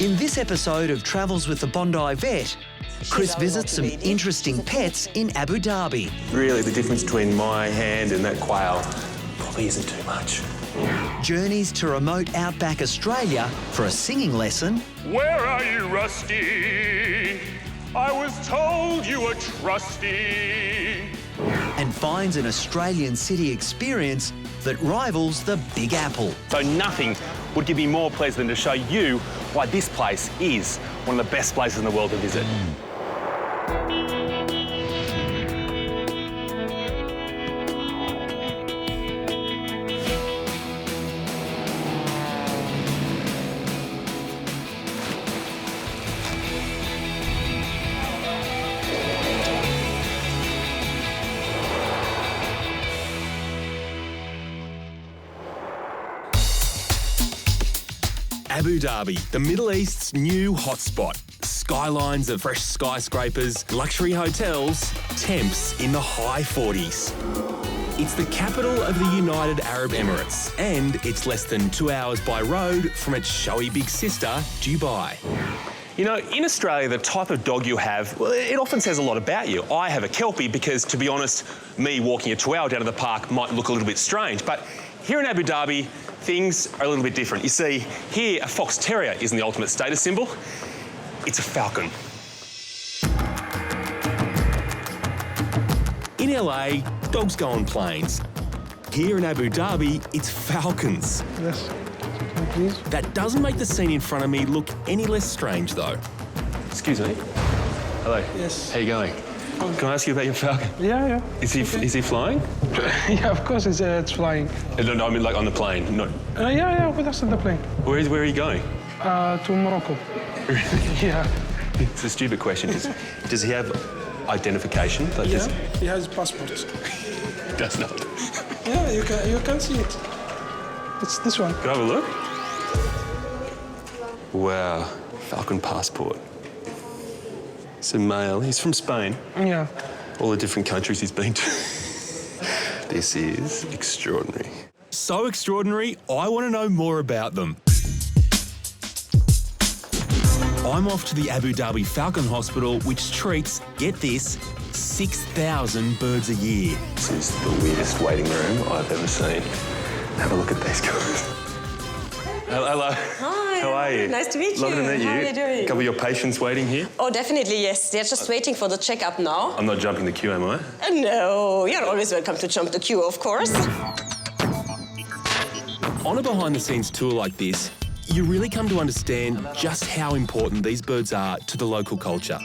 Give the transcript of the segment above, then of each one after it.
In this episode of Travels with the Bondi Vet, Chris visits some interesting pets in Abu Dhabi. Really, the difference between my hand and that quail probably isn't too much. Journeys to remote outback Australia for a singing lesson. Where are you, Rusty? I was told you were trusty. And finds an Australian city experience that rivals the Big Apple. So nothing would give me more pleasure than to show you why this place is one of the best places in the world to visit. Abu Dhabi, the Middle East's new hotspot. Skylines of fresh skyscrapers, luxury hotels, temps in the high 40s. It's the capital of the United Arab Emirates, and it's less than 2 hours by road from its showy big sister, Dubai. You know, in Australia, the type of dog you have, well, it often says a lot about you. I have a Kelpie because, to be honest, me walking a 2 hour down to the park might look a little bit strange. But here in Abu Dhabi, things are a little bit different. You see, here a fox terrier isn't the ultimate status symbol. It's a falcon. In LA, dogs go on planes. Here in Abu Dhabi, it's falcons. Yes, please. That doesn't make the scene in front of me look any less strange, though. Excuse me. Hello. Yes. How you going? Can I ask you about your falcon? Yeah. Is he flying? Yeah, of course it's flying. No, I mean like on the plane. Not. Yeah, with us on the plane. Where are you going? To Morocco. Yeah. It's a stupid question. Does he have identification? Like, Yeah, he has passport. Does not. Yeah, you can see it. It's this one. Can I have a look? Wow, falcon passport. It's a male. He's from Spain. Yeah. All the different countries he's been to. This is extraordinary. So extraordinary, I want to know more about them. I'm off to the Abu Dhabi Falcon Hospital, which treats, get this, 6,000 birds a year. This is the weirdest waiting room I've ever seen. Have a look at these guys. Hello. Hi. How are you? Nice to meet you. Lovely to meet you. How are you doing? A couple of your patients waiting here? Oh, definitely, yes. They're just waiting for the checkup now. I'm not jumping the queue, am I? No, you're always welcome to jump the queue, of course. On a behind-the-scenes tour like this, you really come to understand just how important these birds are to the local culture.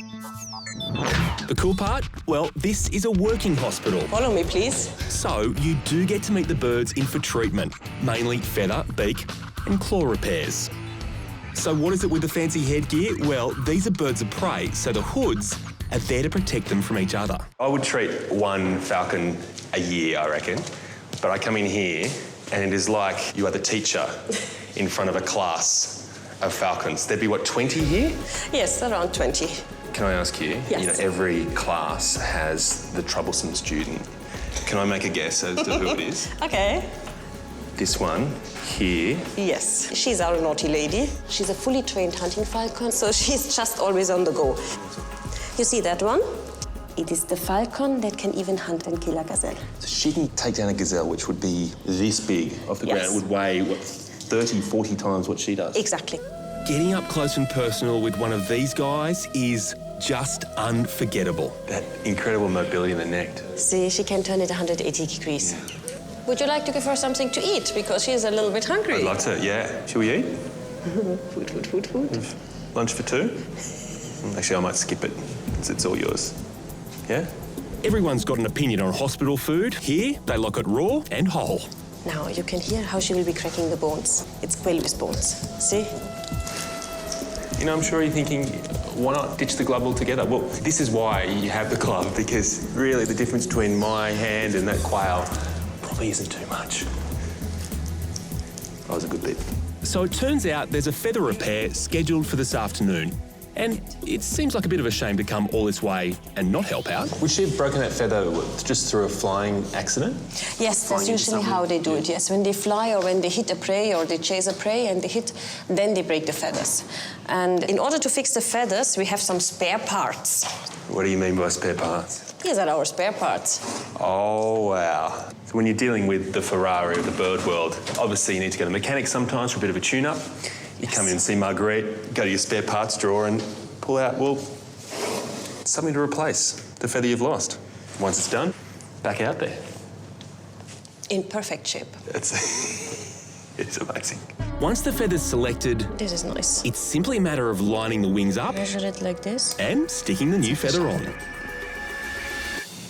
The cool part? Well, this is a working hospital. Follow me, please. So you do get to meet the birds in for treatment, mainly feather, beak and claw repairs. So what is it with the fancy headgear? Well, these are birds of prey, so the hoods are there to protect them from each other. I would treat one falcon a year, I reckon. But I come in here and it is like you are the teacher in front of a class of falcons. There'd be, what, 20 here? Yes, around 20. Can I ask you? Yes. You know, every class has the troublesome student. Can I make a guess as to who it is? Okay. This one here. Yes, she's our naughty lady. She's a fully trained hunting falcon, so she's just always on the go. You see that one? It is the falcon that can even hunt and kill a gazelle. So she can take down a gazelle, which would be this big off the Yes. ground. It would weigh, what, 30, 40 times what she does? Exactly. Getting up close and personal with one of these guys is just unforgettable. That incredible mobility in the neck. See, she can turn it 180 degrees. Would you like to give her something to eat? Because she's a little bit hungry. I'd love to, yeah. Shall we eat? Food. Lunch for two? Actually, I might skip it. It's all yours. Yeah? Everyone's got an opinion on hospital food. Here, they like it raw and whole. Now you can hear how she will be cracking the bones. It's quail with bones. See? You know, I'm sure you're thinking, why not ditch the glove altogether? Well, this is why you have the glove, because really the difference between my hand and that quail probably isn't too much. That was a good bit. So it turns out there's a feather repair scheduled for this afternoon. And it seems like a bit of a shame to come all this way and not help out. Would she have broken that feather just through a flying accident? Yes, that's usually how they do it, yes. When they fly or when they hit a prey or they chase a prey and they hit, then they break the feathers. And in order to fix the feathers, we have some spare parts. What do you mean by spare parts? These are our spare parts. Oh, wow. So when you're dealing with the Ferrari of the bird world, obviously you need to go to a mechanic sometimes for a bit of a tune-up. You come in and see Marguerite, go to your spare parts drawer and pull out, well, something to replace the feather you've lost. Once it's done, back out there. In perfect shape. It's amazing. Once the feather's selected, This is nice. it's simply a matter of lining the wings up Measure it like this. and sticking the new feather on.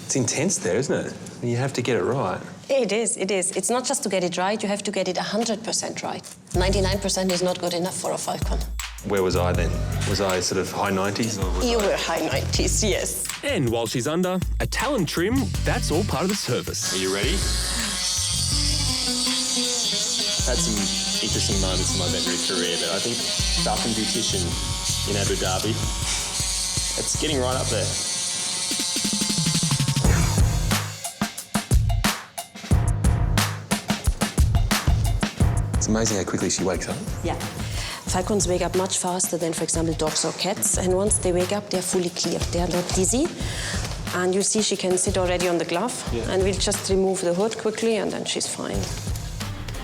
It's intense there, isn't it? You have to get it right. It is, it is. It's not just to get it right, you have to get it 100% right. 99% is not good enough for a falcon. Where was I then? Was I sort of high 90s? Or was You were high 90s, yes. And while she's under, a talon trim, that's all part of the service. Are you ready? Had some interesting moments in my veterinary career, but I think Falcon beautician in Abu Dhabi, it's getting right up there. It's amazing how quickly she wakes up. Yeah. Falcons wake up much faster than, for example, dogs or cats. And once they wake up, they're fully clear. They're not dizzy. And you see she can sit already on the glove. Yeah. And we'll just remove the hood quickly and then she's fine.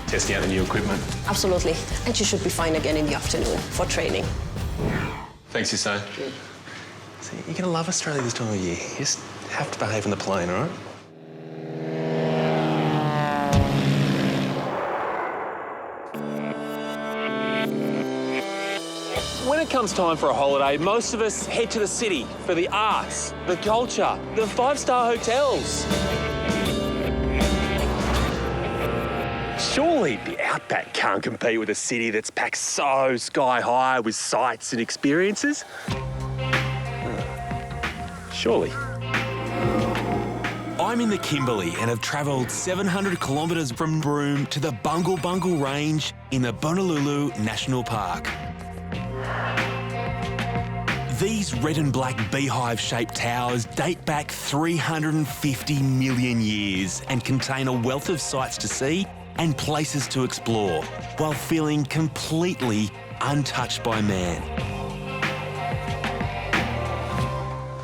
Testing out the new equipment. Absolutely. And she should be fine again in the afternoon for training. Thanks, Hussein. See, you're going to love Australia this time of year. You just have to behave on the plane, all right? When it comes time for a holiday, most of us head to the city for the arts, the culture, the five-star hotels. Surely the outback can't compete with a city that's packed so sky-high with sights and experiences. Surely. I'm in the Kimberley and have travelled 700 kilometres from Broome to the Bungle Bungle Range in the Bonalulu National Park. These red and black beehive-shaped towers date back 350 million years and contain a wealth of sights to see and places to explore, while feeling completely untouched by man.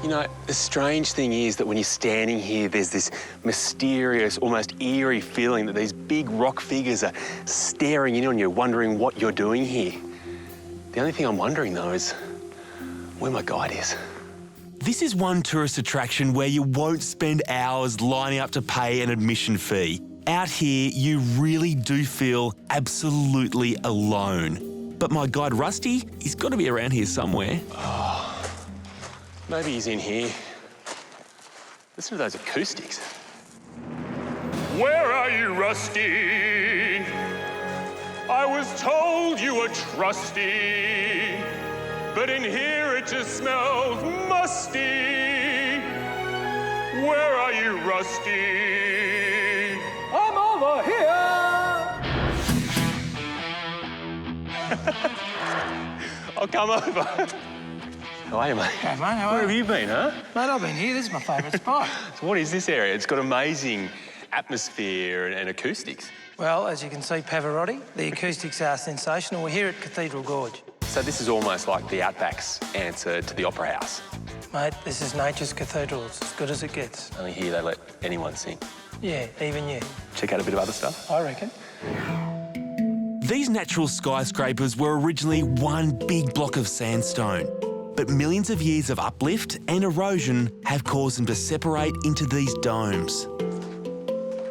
You know, the strange thing is that when you're standing here, there's this mysterious, almost eerie feeling that these big rock figures are staring in on you, wondering what you're doing here. The only thing I'm wondering, though, is where my guide is. This is one tourist attraction where you won't spend hours lining up to pay an admission fee. Out here, you really do feel absolutely alone. But my guide, Rusty, he's got to be around here somewhere. Maybe he's in here. Listen to those acoustics. Where are you, Rusty? I was told you were trusty, but in here it just smells musty. Where are you, Rusty? I'm over here. I'll come over. How are you, mate? Hey, mate, how Where are have you? you been, huh? Mate, I've been here. This is my favourite spot. So what is this area? It's got amazing atmosphere and acoustics. Well, as you can see, Pavarotti, the acoustics are sensational. We're here at Cathedral Gorge. So this is almost like the Outback's answer to the Opera House. Mate, this is nature's cathedral. It's as good as it gets. Only here they let anyone sing. Yeah, even you. Check out a bit of other stuff. I reckon. These natural skyscrapers were originally one big block of sandstone, but millions of years of uplift and erosion have caused them to separate into these domes.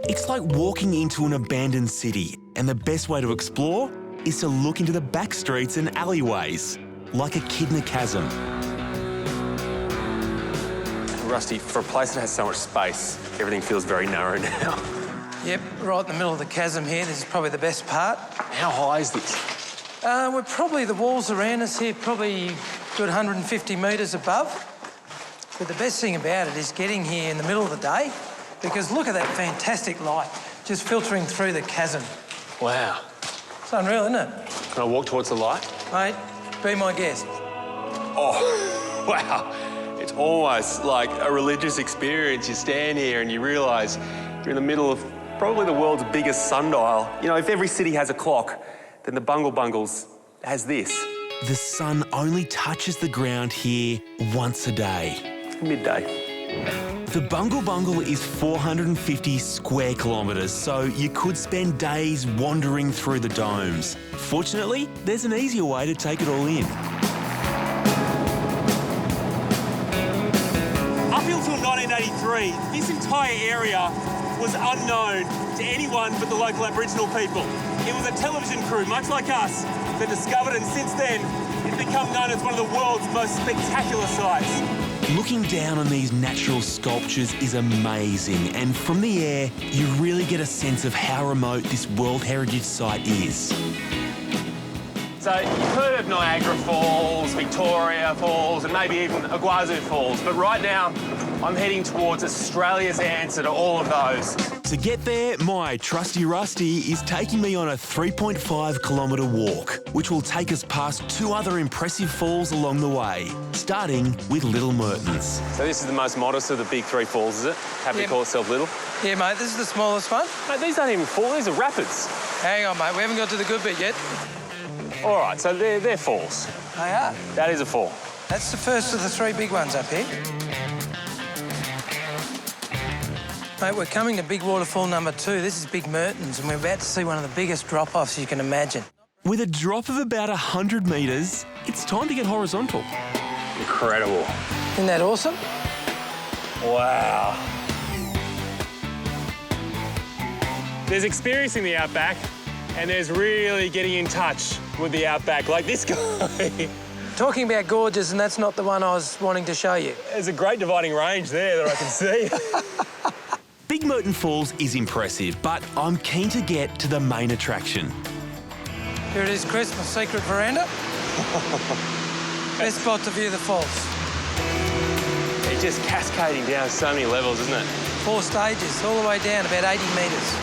It's like walking into an abandoned city, and the best way to explore is to look into the back streets and alleyways, like a kid in a chasm. Rusty, for a place that has so much space, everything feels very narrow now. Yep, right in the middle of the chasm here. This is probably the best part. How high is this? We're probably, the walls around us here, probably a good 150 metres above. But the best thing about it is getting here in the middle of the day, because look at that fantastic light just filtering through the chasm. Wow. It's unreal, isn't it? Can I walk towards the light? Mate, be my guest. Oh, wow. It's almost like a religious experience. You stand here and you realise you're in the middle of probably the world's biggest sundial. You know, if every city has a clock, then the Bungle Bungles has this. The sun only touches the ground here once a day. Midday. The Bungle Bungle is 450 square kilometres, so you could spend days wandering through the domes. Fortunately, there's an easier way to take it all in. Up until 1983, this entire area was unknown to anyone but the local Aboriginal people. It was a television crew, much like us, that discovered it, and since then, it's become known as one of the world's most spectacular sights. Looking down on these natural sculptures is amazing, and from the air, you really get a sense of how remote this World Heritage Site is. So you've heard of Niagara Falls, Victoria Falls, and maybe even Iguazu Falls, but right now I'm heading towards Australia's answer to all of those. To get there, my trusty Rusty is taking me on a 3.5 kilometre walk, which will take us past two other impressive falls along the way, starting with Little Mertens. So this is the most modest of the big three falls, is it? Happy to call itself little? Yeah, mate, this is the smallest one. Mate, these aren't even falls, these are rapids. Hang on, mate, we haven't got to the good bit yet. All right, so they're falls. They are. That is a fall. That's the first of the three big ones up here. Mate, we're coming to big waterfall number 2. This is Big Mertens, and we're about to see one of the biggest drop-offs you can imagine. With a drop of about 100 metres, it's time to get horizontal. Incredible. Isn't that awesome? Wow. There's experiencing the outback, and there's really getting in touch with the outback, like this guy. Talking about gorges, and that's not the one I was wanting to show you. There's a great dividing range there that I can see. Big Merton Falls is impressive, but I'm keen to get to the main attraction. Here it is, Chris, my secret veranda. Best spot to view the falls. It's just cascading down so many levels, isn't it? 4 stages, all the way down, about 80 metres.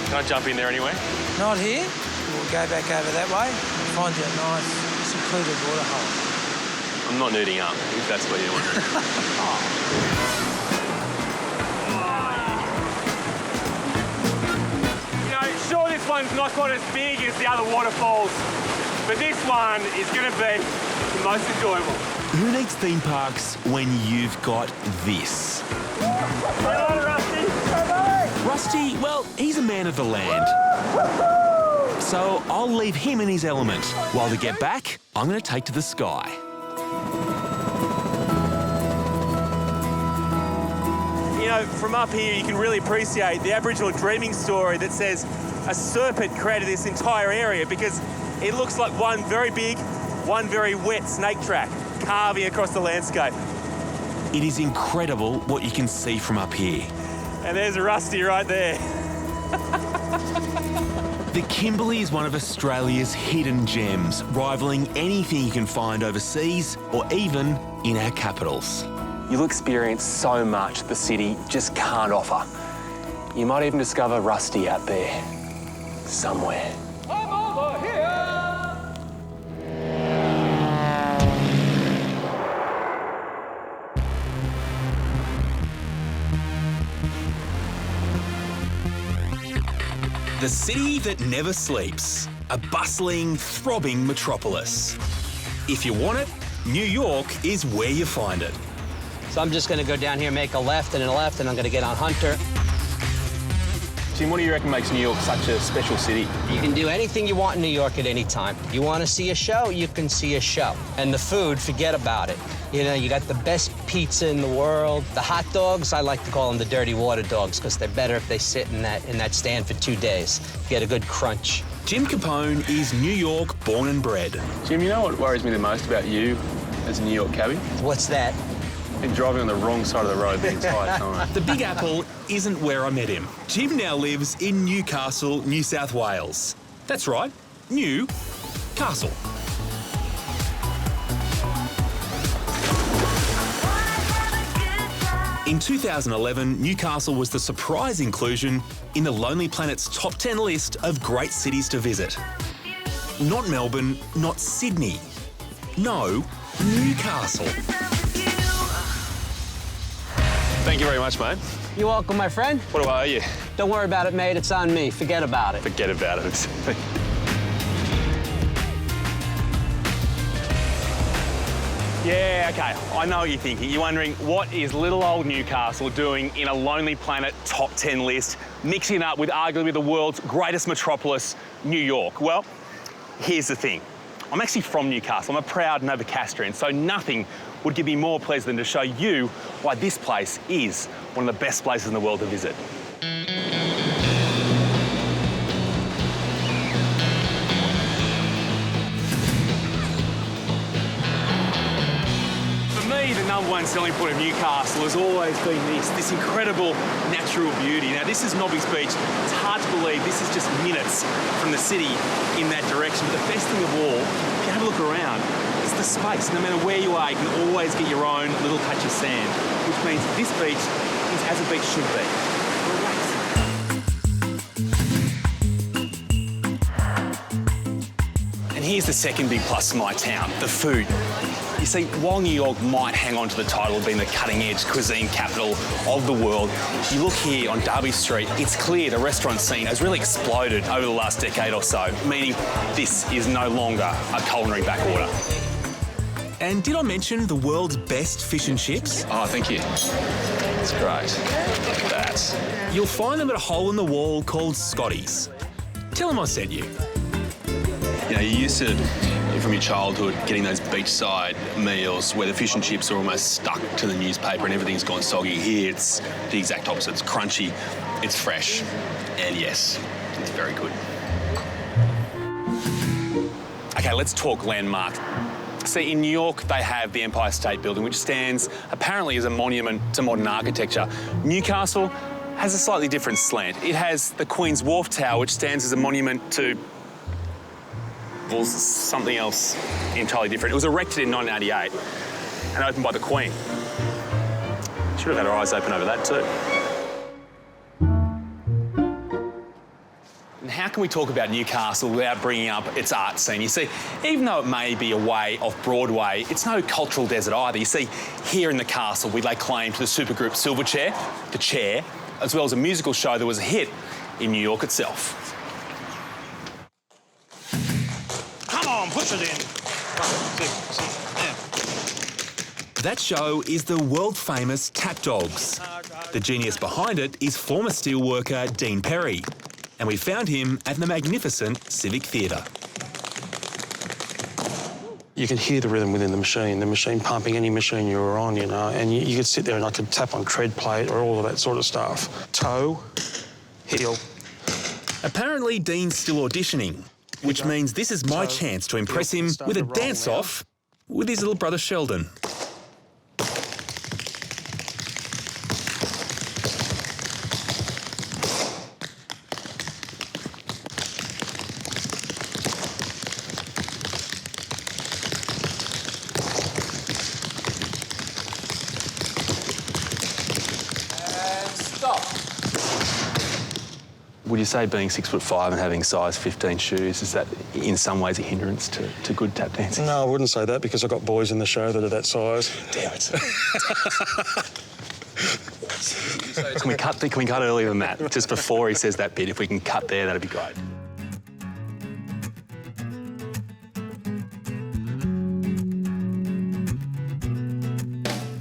Can I jump in there anyway? Not here. We'll go back over that way and find you a nice, secluded waterhole. I'm not nuding up, if that's what you're wondering. Sure, this one's not quite as big as the other waterfalls, but this one is going to be the most enjoyable. Who needs theme parks when you've got this? Hello, Rusty. Rusty, well, he's a man of the land. So I'll leave him in his element, while to get back, I'm going to take to the sky. You know, from up here, you can really appreciate the Aboriginal dreaming story that says a serpent created this entire area because it looks like one very big, one very wet snake track carving across the landscape. It is incredible what you can see from up here. And there's Rusty right there. The Kimberley is one of Australia's hidden gems, rivaling anything you can find overseas or even in our capitals. You'll experience so much the city just can't offer. You might even discover Rusty out there, somewhere. I'm over here! The city that never sleeps, a bustling, throbbing metropolis. If you want it, New York is where you find it. So I'm just going to go down here, make a left and a left, and I'm going to get on Hunter. Jim, what do you reckon makes New York such a special city? You can do anything you want in New York at any time. You want to see a show, you can see a show. And the food, forget about it. You know, you got the best pizza in the world. The hot dogs, I like to call them the dirty water dogs because they're better if they sit in that stand for 2 days. You get a good crunch. Jim Capone is New York born and bred. Jim, you know what worries me the most about you as a New York cabbie? What's that? Been driving on the wrong side of the road the entire time. The Big Apple isn't where I met him. Jim now lives in Newcastle, New South Wales. That's right, New Castle. In 2011, Newcastle was the surprise inclusion in the Lonely Planet's top 10 list of great cities to visit. Not Melbourne, not Sydney. No, Newcastle. Thank you very much, mate. You're welcome, my friend. What do I owe you? Don't worry about it, mate. It's on me. Forget about it. Forget about it. Yeah, okay, I know what you're thinking. You're wondering, what is little old Newcastle doing in a Lonely Planet top 10 list, mixing it up with arguably the world's greatest metropolis, New York? Well, here's the thing. I'm actually from Newcastle. I'm a proud Novocastrian, so nothing would give me more pleasure than to show you why this place is one of the best places in the world to visit. The number one selling point of Newcastle has always been this incredible natural beauty. Now, this is Nobby's Beach. It's hard to believe this is just minutes from the city in that direction. But the best thing of all, if you have a look around, it's the space. No matter where you are, you can always get your own little patch of sand, which means this beach is as a beach should be. Relax. And here's the second big plus for my town, the food. You see, while New York might hang on to the title of being the cutting-edge cuisine capital of the world, if you look here on Derby Street, it's clear the restaurant scene has really exploded over the last decade or so, meaning this is no longer a culinary backwater. And did I mention the world's best fish and chips? Oh, thank you. That's great. Look at that. You'll find them at a hole in the wall called Scotty's. Tell them I sent you. You know, you're used to, from your childhood, getting those beachside meals where the fish and chips are almost stuck to the newspaper and everything's gone soggy. Here, it's the exact opposite. It's crunchy, it's fresh, and yes, it's very good. Okay, let's talk landmark. See, in New York, they have the Empire State Building, which stands apparently as a monument to modern architecture. Newcastle has a slightly different slant. It has the Queen's Wharf Tower, which stands as a monument to something else entirely different. It was erected in 1988 and opened by the Queen. Should have had our eyes open over that too. And how can we talk about Newcastle without bringing up its art scene? You see, even though it may be away off Broadway, it's no cultural desert either. You see, here in the castle, we lay claim to the supergroup Silverchair, The Chair, as well as a musical show that was a hit in New York itself. Push it in. That show is the world-famous Tap Dogs. The genius behind it is former steelworker Dean Perry, and we found him at the magnificent Civic Theatre. You could hear the rhythm within the machine pumping any machine you were on, you know, and you could sit there and I could tap on tread plate or all of that sort of stuff. Toe, heel. Apparently, Dean's still auditioning, which means this is my chance to impress him with a dance-off with his little brother Sheldon. Would you say being 6'5" and having size 15 shoes, is that in some ways a hindrance to good tap dancing? No, I wouldn't say that because I've got boys in the show that are that size. Damn it. Can we cut earlier than that? Just before he says that bit, if we can cut there, that'd be great.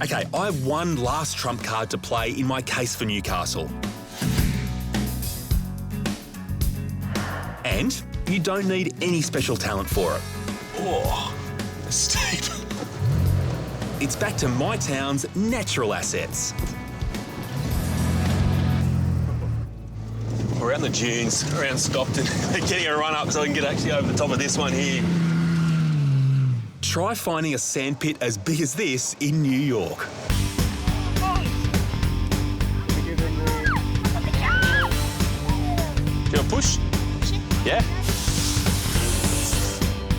OK, I have one last trump card to play in my case for Newcastle. And you don't need any special talent for it. Oh, steep. It's back to my town's natural assets. We're around the dunes, around Stockton, getting a run up so I can get actually over the top of this one here. Try finding a sandpit as big as this in New York. Do you want to push? Yeah?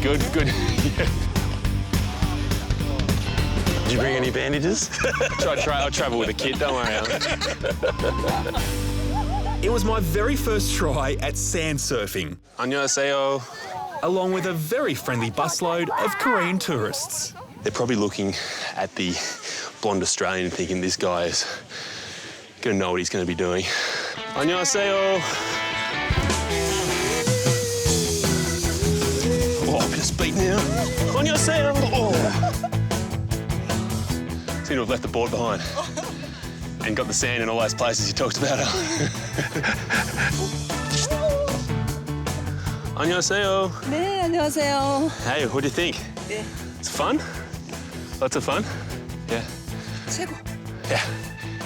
Good, good. Yeah. Did you bring any bandages? I'll travel with a kit, don't worry, Alan. It was my very first try at sand surfing. 안녕하세요. along with a very friendly busload of Korean tourists. They're probably looking at the blonde Australian and thinking this guy is going to know what he's going to be doing. 안녕하세요. Oh, a bit of speed now. 안녕하세요. Oh. Seem to have left the board behind and got the sand in all those places you talked about. 안녕하세요. 네, 안녕하세요. Hey, what do you think? 네. It's fun? Lots of fun? Yeah. 최고. Yeah.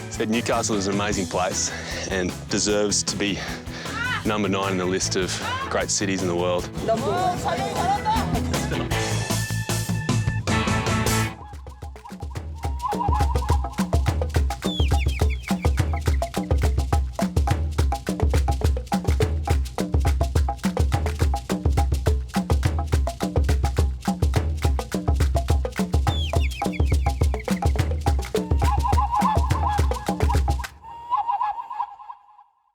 Said Newcastle is an amazing place and deserves to be number 9 in the list of great cities in the world. 너무 잘한다.